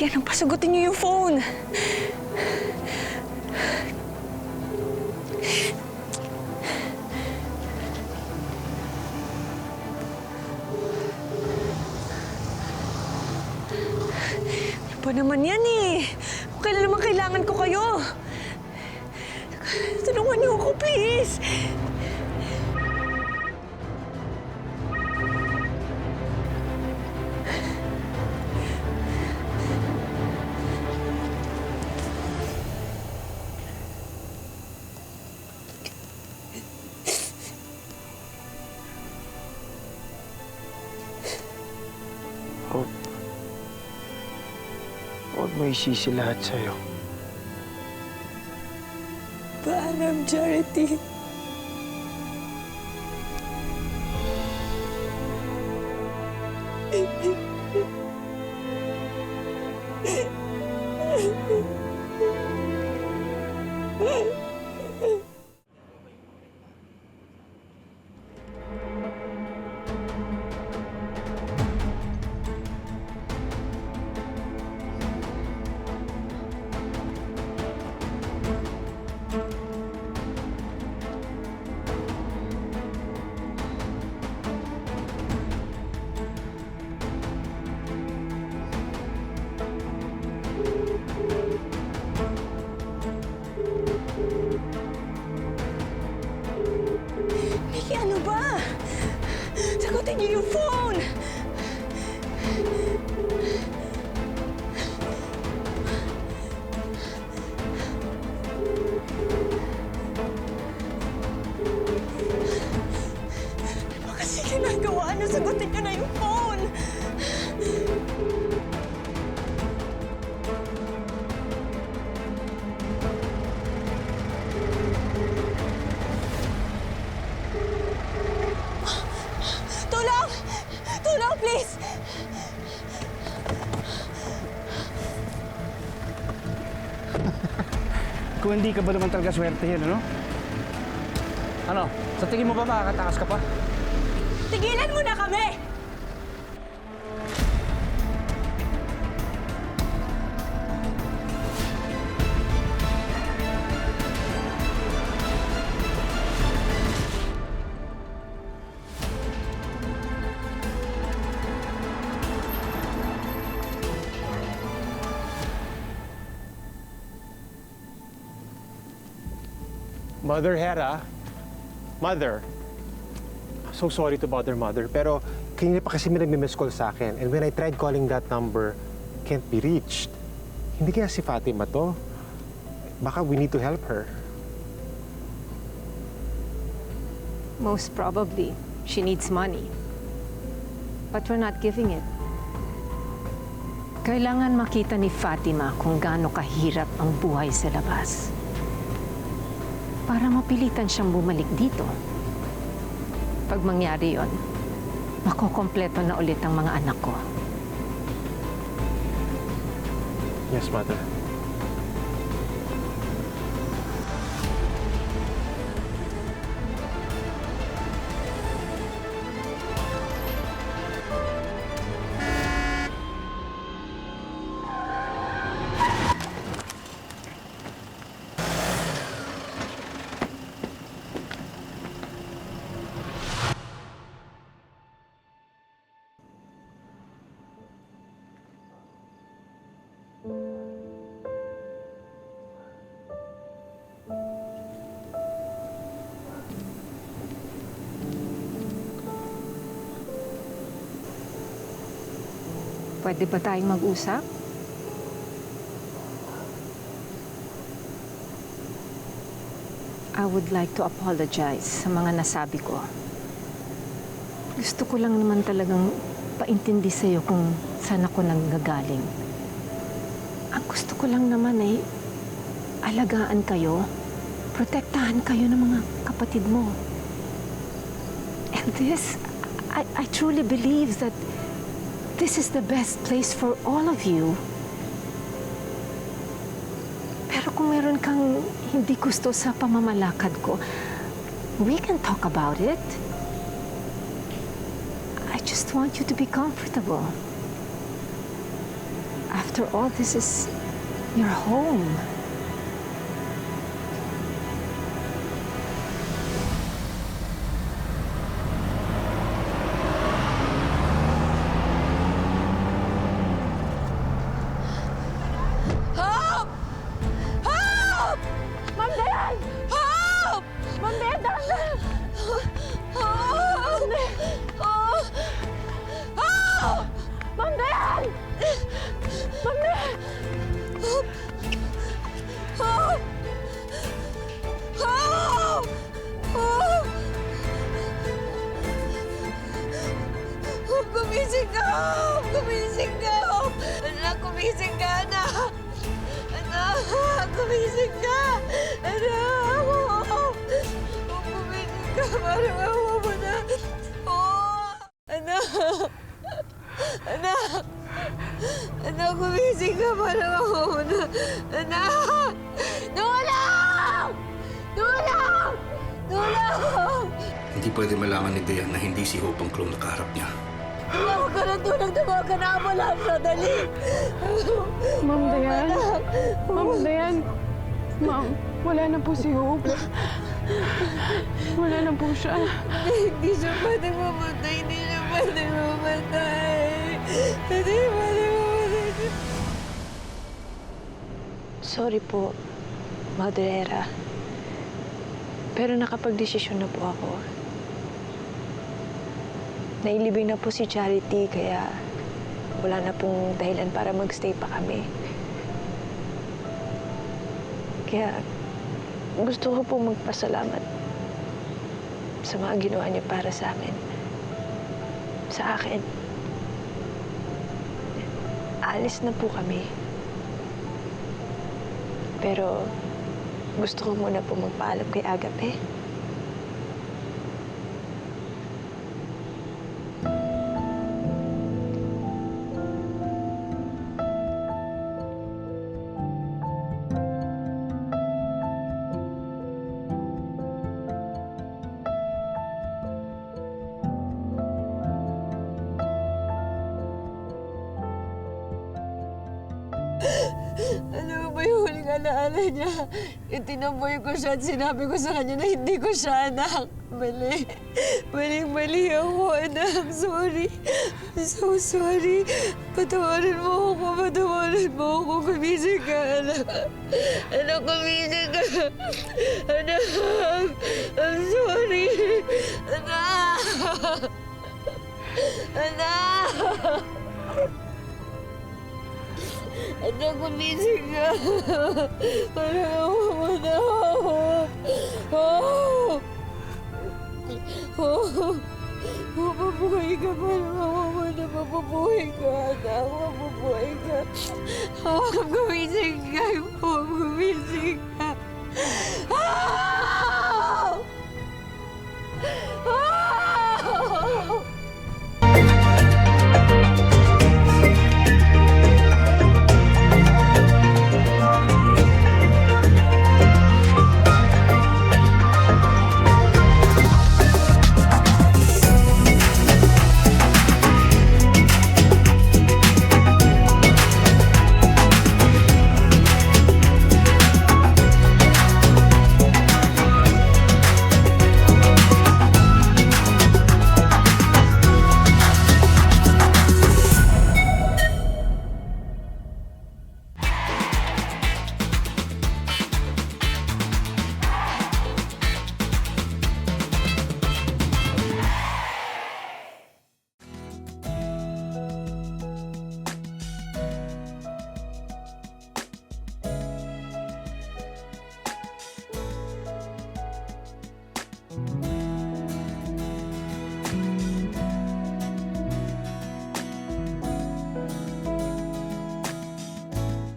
Yan, pasagutin niyo yung phone. Ano ba naman yan eh? Kailan naman kailangan ko kayo? Tulungan niyo ako, please. Hope, huwag mo isisi lahat sa'yo. Paalam, Charity. Nikki, ano ba? Sagutin niyo yung phone! Ano ba kasi ginagawa niyo? Sagutin niyo na yung phone! Tulong! Tulong, please! Kung hindi ka ba naman talaga swertehin, ano? Ano? Sa tingin mo ba makakatakas ka pa? Tigilan mo na kami! Mother Hera, Mother, so sorry to bother Mother, pero kanina pa kasi may nagme-miss call sa akin. And when I tried calling that number, can't be reached. Hindi kaya si Fatima to? Baka we need to help her. Most probably, she needs money. But we're not giving it. Kailangan makita ni Fatima kung gaano kahirap ang buhay sa labas. Para mapilitan siyang bumalik dito. Pag mangyari yon, makokompleto na ulit ang mga anak ko. Yes, Mother. Pwede ba tayong mag-usap? I would like to apologize sa mga nasabi ko. Gusto ko lang naman talagang paintindi sa'yo kung saan ako nanggagaling. Ang gusto ko lang naman ay alagaan kayo, protektahan kayo ng mga kapatid mo. And this, I truly believe that this is the best place for all of you. Pero kung meron kang hindi gusto sa pamamalakad ko, we can talk about it. I just want you to be comfortable. After all, this is your home. Help! Help! Ma'am Dayan! Help! Ma'am Dayan, dahan! Help! Help! Ma'am Dayan! Ma'am Dayan! Help! Help! Help! Help! Gumising ka! Gumising ka! Anak, gumising ka, anak! Anak, gumising ka! Anak! Gumising ka! Parang awa mo na! Oh! Anak! Anak! Anak, gumising ka! Parang awa mo na! Anak! Tulong! Tulong! Tulong! Hindi pwede malaman ni Dayan na hindi si Hope ang clone na kaharap niya. Tumawag ka ng tulong! Tumawag ka na ambulansya! Dali! Ma'am Dayan? Ma'am Dayan? Ma'am, wala na po si Hope. Wala na po siya. Hindi siya pwedeng mamatay. Hindi siya pwedeng mamatay. Hindi pwedeng mamatay. Sorry po, Mother Hera. Pero nakapag-desisyon na po ako. Nailibing na po si Charity, kaya wala na pong dahilan para magstay pa kami. Kaya gusto ko po magpasalamat sa mga ginawa niyo para sa amin. Sa akin. Alis na po kami. Pero gusto ko muna po magpaalam kay Agape. Alam mo ba yung huling alaala niya? Itinamboy ko siya at sinabi ko sa kanya na hindi ko siya anak. Mali. Maling-mali ako, anak. Sorry. I'm so sorry. Patawarin mo ako. Patawarin mo ako. Gumising ka, anak. Anak, gumising ka. Anak. I'm sorry. Anak. Anak. Anak, gumising ka. Parang awa mo na. Mapabuhay ka. Parang awa mo na. Mapabuhay ka, anak. Mapabuhay ka. Gumising ka. Gumising ka.